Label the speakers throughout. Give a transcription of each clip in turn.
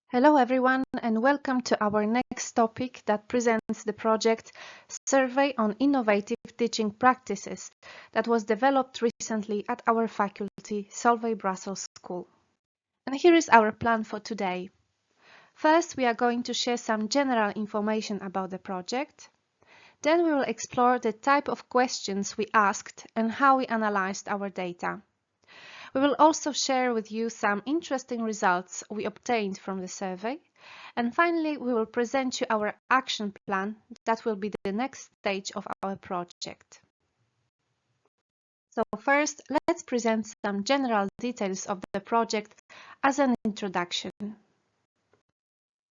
Speaker 1: Hello everyone and welcome to our next topic that presents the project Survey on Innovative Teaching Practices that was developed recently at our faculty, Solvay Brussels School. And here is our plan for today. First, we are going to share some general information about the project. Then we will explore the type of questions we asked and how we analyzed our data. We will also share with you some interesting results we obtained from the survey. And finally, we will present you our action plan that will be the next stage of our project. So first, let's present some general details of the project as an introduction.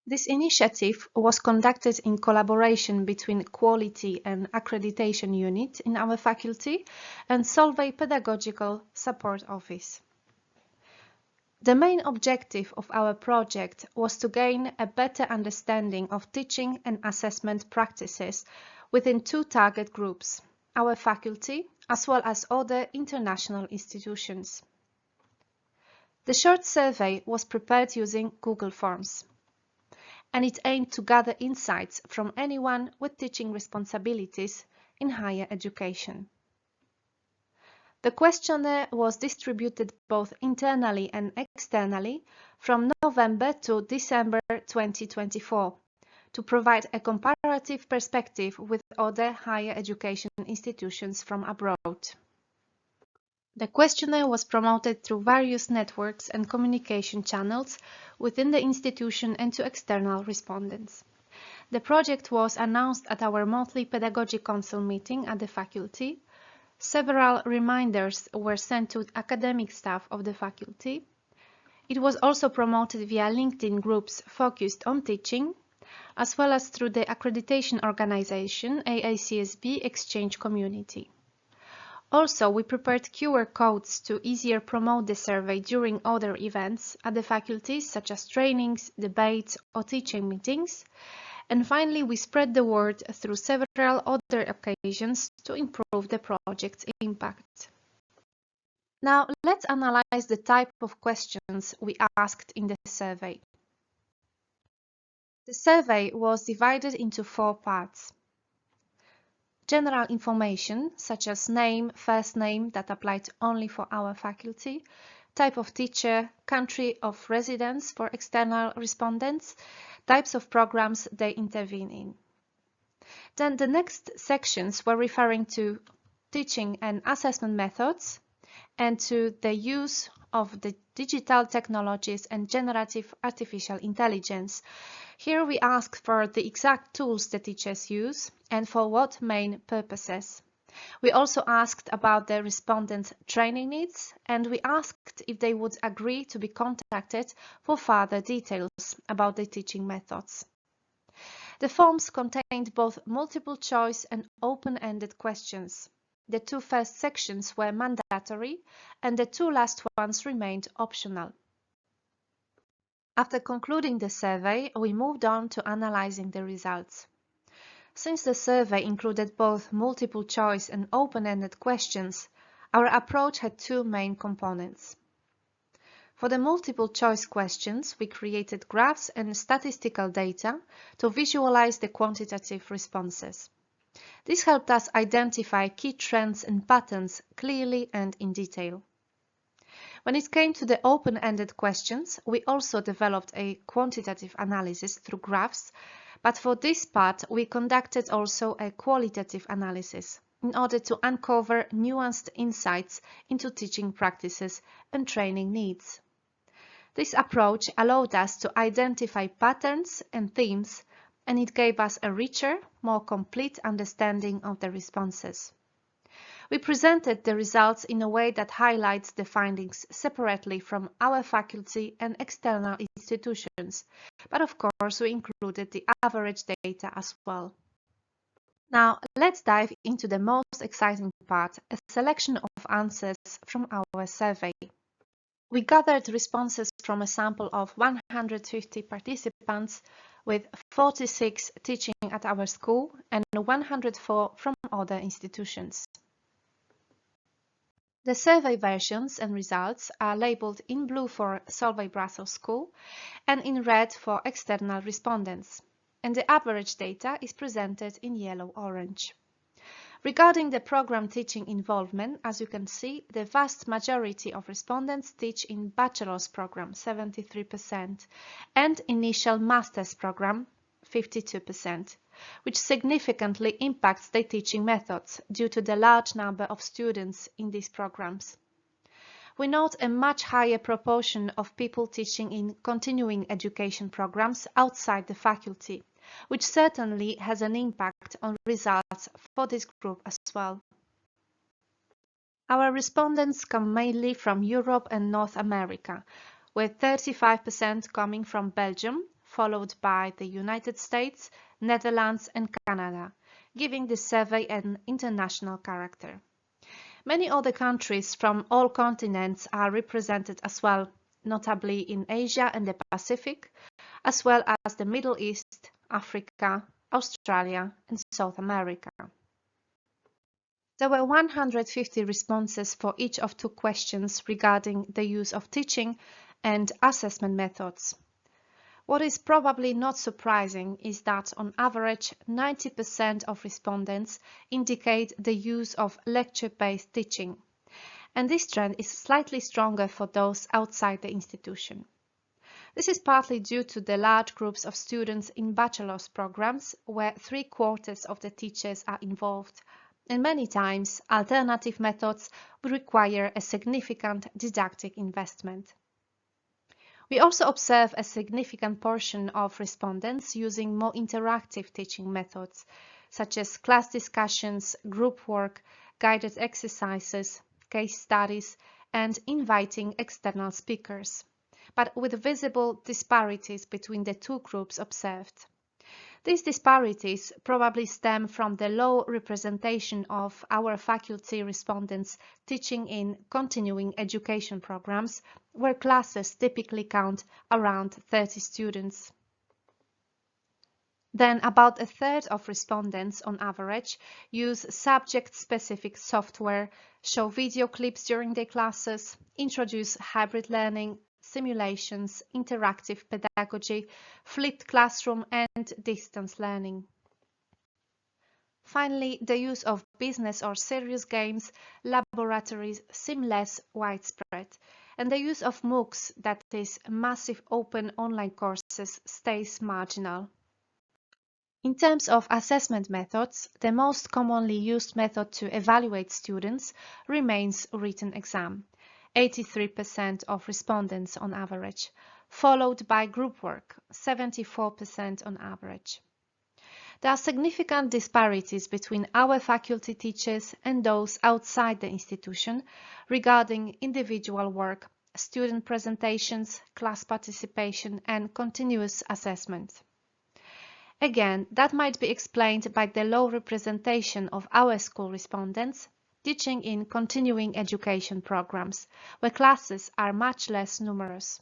Speaker 1: This initiative was conducted in collaboration between Quality and Accreditation Unit in our faculty and Solvay Pedagogical Support Office. The main objective of our project was to gain a better understanding of teaching and assessment practices within two target groups, our faculty as well as other international institutions. The short survey was prepared using Google Forms, and it aimed to gather insights from anyone with teaching responsibilities in higher education. The questionnaire was distributed both internally and externally from November to December 2024 to provide a comparative perspective with other higher education institutions from abroad. The questionnaire was promoted through various networks and communication channels within the institution and to external respondents. The project was announced at our monthly Pedagogy Council meeting at the faculty. Several reminders were sent to academic staff of the faculty. It was also promoted via LinkedIn groups focused on teaching, as well as through the accreditation organization AACSB Exchange Community. Also, we prepared QR codes to easier promote the survey during other events at the faculties, such as trainings, debates, or teaching meetings. And finally, we spread the word through several other occasions to improve the project's impact. Now, let's analyze the type of questions we asked in the survey. The survey was divided into 4 parts. General information, such as name, first name that applied only for our faculty, type of teacher, country of residence for external respondents, types of programs they intervene in. Then the next sections were referring to teaching and assessment methods and to the use of the digital technologies and generative artificial intelligence. Here we asked for the exact tools the teachers use and for what main purposes. We also asked about the respondents' training needs, and we asked if they would agree to be contacted for further details about the teaching methods. The forms contained both multiple choice and open-ended questions. The 2 first sections were mandatory, and the 2 last ones remained optional. After concluding the survey, we moved on to analyzing the results. Since the survey included both multiple choice and open-ended questions, our approach had 2 main components. For the multiple choice questions, we created graphs and statistical data to visualize the quantitative responses. This helped us identify key trends and patterns clearly and in detail. When it came to the open-ended questions, we also developed a quantitative analysis through graphs, but for this part, we conducted also a qualitative analysis in order to uncover nuanced insights into teaching practices and training needs. This approach allowed us to identify patterns and themes, and it gave us a richer, more complete understanding of the responses. We presented the results in a way that highlights the findings separately from our faculty and external institutions, but of course we included the average data as well. Now let's dive into the most exciting part, a selection of answers from our survey. We gathered responses from a sample of 150 participants, with 46 teaching at our school and 104 from other institutions. The survey versions and results are labeled in blue for Solvay Brussels School and in red for external respondents, and the average data is presented in yellow-orange. Regarding the program teaching involvement, as you can see, the vast majority of respondents teach in bachelor's program, 73%, and initial master's program, 52%, which significantly impacts the teaching methods due to the large number of students in these programs. We note a much higher proportion of people teaching in continuing education programs outside the faculty, which certainly has an impact on results for this group as well. Our respondents come mainly from Europe and North America, with 35% coming from Belgium, followed by the United States, Netherlands and Canada, giving the survey an international character. Many other countries from all continents are represented as well, notably in Asia and the Pacific, as well as the Middle East, Africa, Australia and South America. There were 150 responses for each of 2 questions regarding the use of teaching and assessment methods. What is probably not surprising is that on average 90% of respondents indicate the use of lecture-based teaching, and this trend is slightly stronger for those outside the institution. This is partly due to the large groups of students in bachelor's programs where 3/4 of the teachers are involved, and many times alternative methods will require a significant didactic investment. We also observe a significant portion of respondents using more interactive teaching methods, such as class discussions, group work, guided exercises, case studies, and inviting external speakers, but with visible disparities between the 2 groups observed. These disparities probably stem from the low representation of our faculty respondents teaching in continuing education programs, where classes typically count around 30 students. Then about 1/3 of respondents on average use subject-specific software, show video clips during their classes, introduce hybrid learning, simulations, interactive pedagogy, flipped classroom and distance learning. Finally, the use of business or serious games, laboratories seem less widespread, and the use of MOOCs, that is, massive open online courses, stays marginal. In terms of assessment methods, the most commonly used method to evaluate students remains written exam, 83% of respondents on average, followed by group work, 74% on average. There are significant disparities between our faculty teachers and those outside the institution regarding individual work, student presentations, class participation, and continuous assessment. Again, that might be explained by the low representation of our school respondents teaching in continuing education programs, where classes are much less numerous.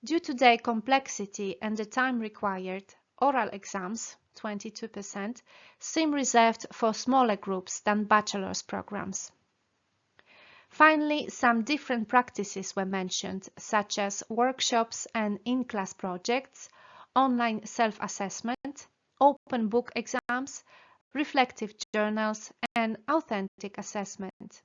Speaker 1: Due to their complexity and the time required, oral exams, 22%, seem reserved for smaller groups than bachelor's programs. Finally, some different practices were mentioned, such as workshops and in-class projects, online self-assessment, open book exams, reflective journals, and authentic assessment.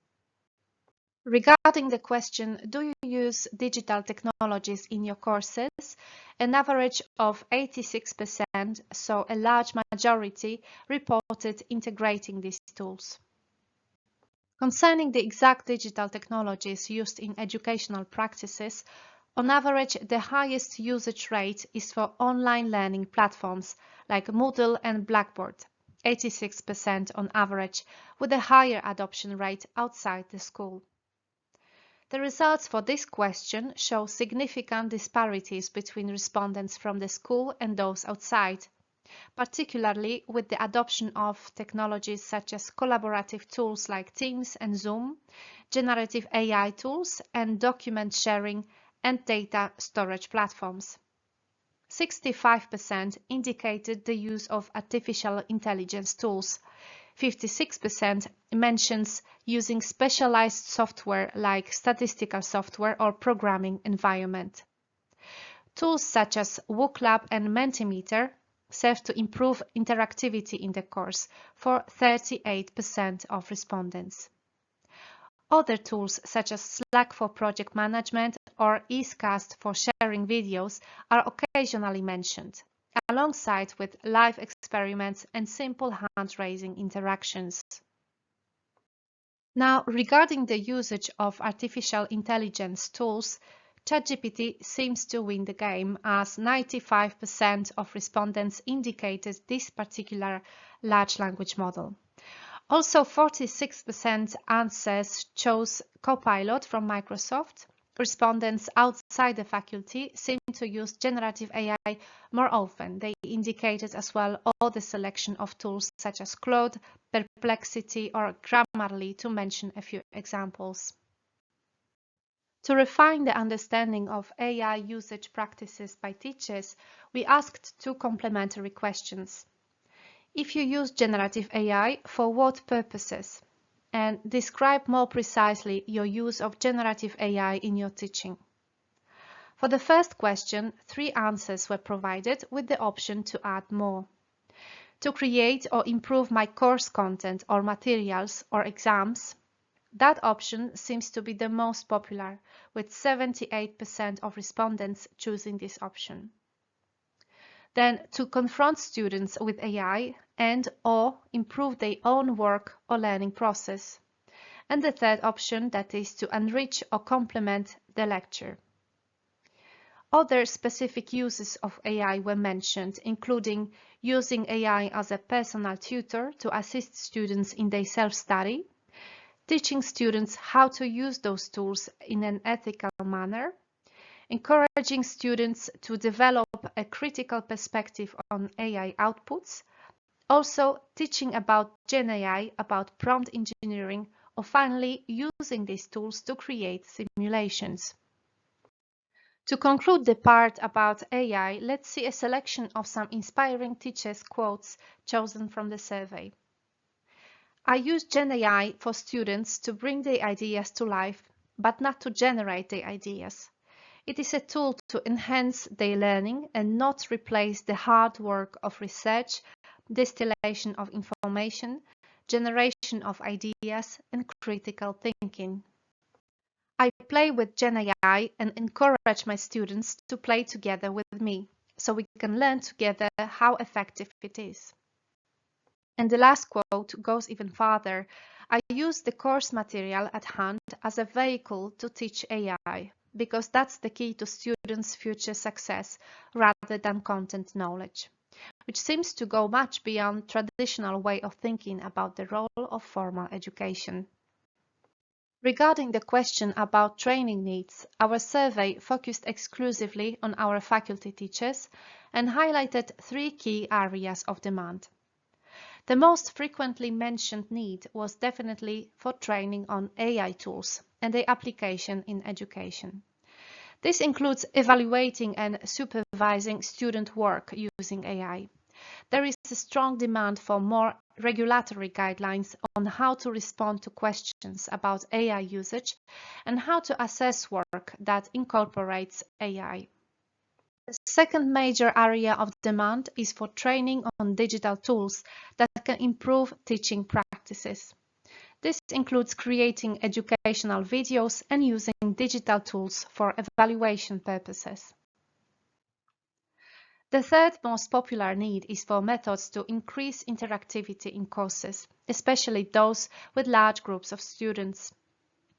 Speaker 1: Regarding the question, do you use digital technologies in your courses? An average of 86%, so a large majority, reported integrating these tools. Concerning the exact digital technologies used in educational practices, on average, the highest usage rate is for online learning platforms like Moodle and Blackboard, 86% on average, with a higher adoption rate outside the school. The results for this question show significant disparities between respondents from the school and those outside, particularly with the adoption of technologies such as collaborative tools like Teams and Zoom, generative AI tools, and document sharing and data storage platforms. 65% indicated the use of artificial intelligence tools, 56% mentions using specialized software like statistical software or programming environment. Tools such as WooClub and Mentimeter serve to improve interactivity in the course for 38% of respondents. Other tools such as Slack for project management or Easecast for sharing videos are occasionally mentioned, alongside with live experiments and simple hand-raising interactions. Now, regarding the usage of artificial intelligence tools, ChatGPT seems to win the game, as 95% of respondents indicated this particular large language model. Also, 46% answers chose Copilot from Microsoft. Respondents outside the faculty seem to use generative AI more often. They indicated as well all the selection of tools such as Claude, Perplexity, or Grammarly, to mention a few examples. To refine the understanding of AI usage practices by teachers, we asked two complementary questions. If you use generative AI, for what purposes? And describe more precisely your use of generative AI in your teaching. For the first question, 3 answers were provided with the option to add more. To create or improve my course content or materials or exams, that option seems to be the most popular, with 78% of respondents choosing this option. Then, to confront students with AI and/or improve their own work or learning process. And the third option, that is to enrich or complement the lecture. Other specific uses of AI were mentioned, including using AI as a personal tutor to assist students in their self-study, teaching students how to use those tools in an ethical manner, encouraging students to develop a critical perspective on AI outputs, also teaching about Gen AI, about prompt engineering, or finally using these tools to create simulations. To conclude the part about AI, let's see a selection of some inspiring teachers' quotes chosen from the survey. I use Gen AI for students to bring their ideas to life, but not to generate their ideas. It is a tool to enhance their learning and not replace the hard work of research, distillation of information, generation of ideas, and critical thinking. I play with Gen AI and encourage my students to play together with me, so we can learn together how effective it is. And the last quote goes even farther. I use the course material at hand as a vehicle to teach AI, because that's the key to students' future success rather than content knowledge, which seems to go much beyond traditional way of thinking about the role of formal education. Regarding the question about training needs, our survey focused exclusively on our faculty teachers and highlighted 3 key areas of demand. The most frequently mentioned need was definitely for training on AI tools and their application in education. This includes evaluating and supervising student work using AI. There is a strong demand for more regulatory guidelines on how to respond to questions about AI usage and how to assess work that incorporates AI. The second major area of demand is for training on digital tools that can improve teaching practices. This includes creating educational videos and using digital tools for evaluation purposes. The third most popular need is for methods to increase interactivity in courses, especially those with large groups of students.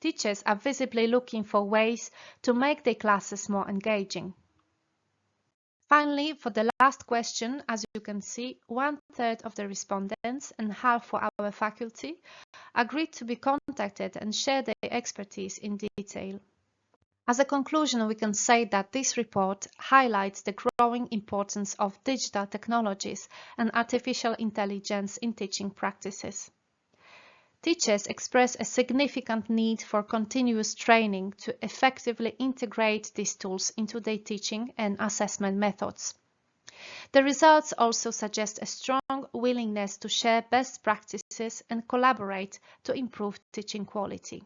Speaker 1: Teachers are visibly looking for ways to make their classes more engaging. Finally, for the last question, as you can see, 1/3 of the respondents and half for our faculty agreed to be contacted and share their expertise in detail. As a conclusion, we can say that this report highlights the growing importance of digital technologies and artificial intelligence in teaching practices. Teachers express a significant need for continuous training to effectively integrate these tools into their teaching and assessment methods. The results also suggest a strong willingness to share best practices and collaborate to improve teaching quality.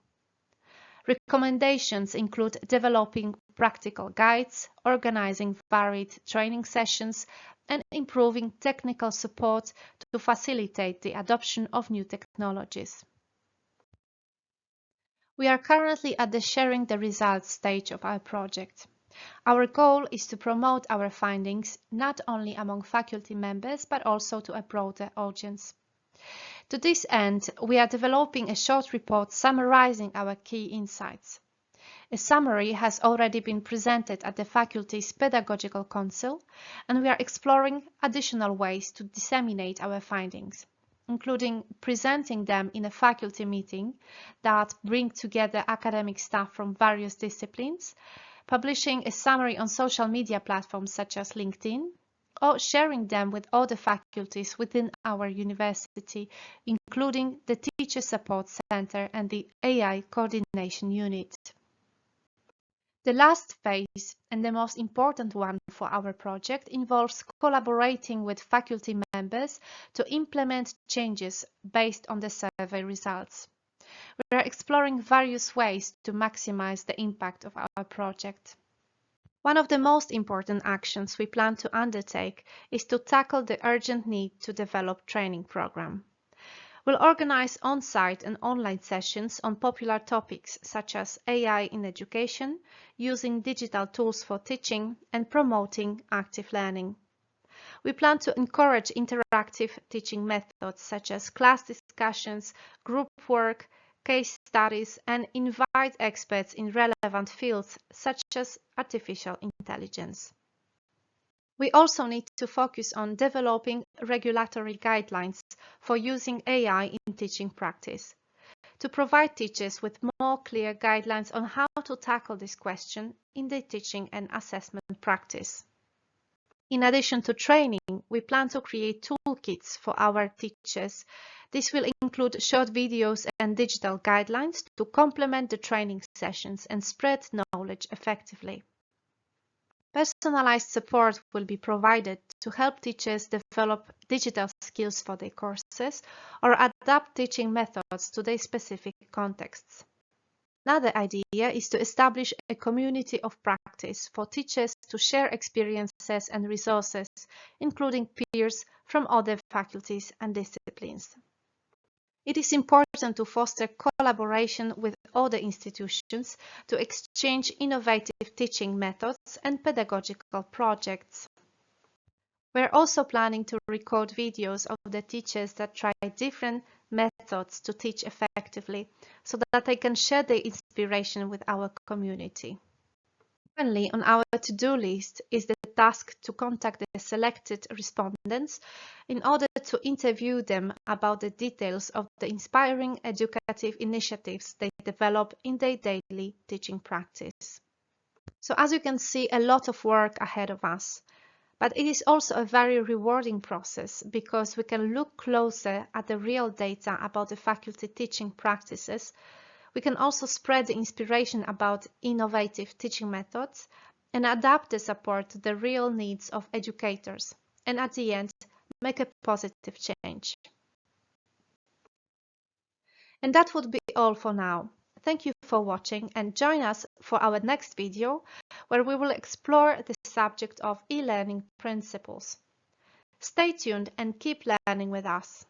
Speaker 1: Recommendations include developing practical guides, organizing varied training sessions, and improving technical support to facilitate the adoption of new technologies. We are currently at the sharing the results stage of our project. Our goal is to promote our findings not only among faculty members but also to a broader audience. To this end, we are developing a short report summarizing our key insights. A summary has already been presented at the faculty's Pedagogical Council, and we are exploring additional ways to disseminate our findings, including presenting them in a faculty meeting that brings together academic staff from various disciplines, publishing a summary on social media platforms such as LinkedIn, or sharing them with other faculties within our university, including the Teacher Support Center and the AI Coordination Unit. The last phase, and the most important one for our project, involves collaborating with faculty members to implement changes based on the survey results. We are exploring various ways to maximize the impact of our project. One of the most important actions we plan to undertake is to tackle the urgent need to develop training program. We'll organize on-site and online sessions on popular topics such as AI in education, using digital tools for teaching, and promoting active learning. We plan to encourage interactive teaching methods such as class discussions, group work, case studies, and invite experts in relevant fields such as artificial intelligence. We also need to focus on developing regulatory guidelines for using AI in teaching practice, to provide teachers with more clear guidelines on how to tackle this question in their teaching and assessment practice. In addition to training, we plan to create toolkits for our teachers. This will include short videos and digital guidelines to complement the training sessions and spread knowledge effectively. Personalized support will be provided to help teachers develop digital skills for their courses or adapt teaching methods to their specific contexts. Another idea is to establish a community of practice for teachers to share experiences and resources, including peers from other faculties and disciplines. It is important to foster collaboration with other institutions to exchange innovative teaching methods and pedagogical projects. We're also planning to record videos of the teachers that try different methods to teach effectively, so that they can share their inspiration with our community. Finally, on our to-do list is the task to contact the selected respondents in order to interview them about the details of the inspiring educative initiatives they develop in their daily teaching practice. So as you can see, a lot of work ahead of us. But it is also a very rewarding process because we can look closer at the real data about the faculty teaching practices. We can also spread the inspiration about innovative teaching methods and adapt the support to the real needs of educators, and at the end, make a positive change. And that would be all for now. Thank you for watching, and join us for our next video where we will explore the subject of e-learning principles. Stay tuned and keep learning with us.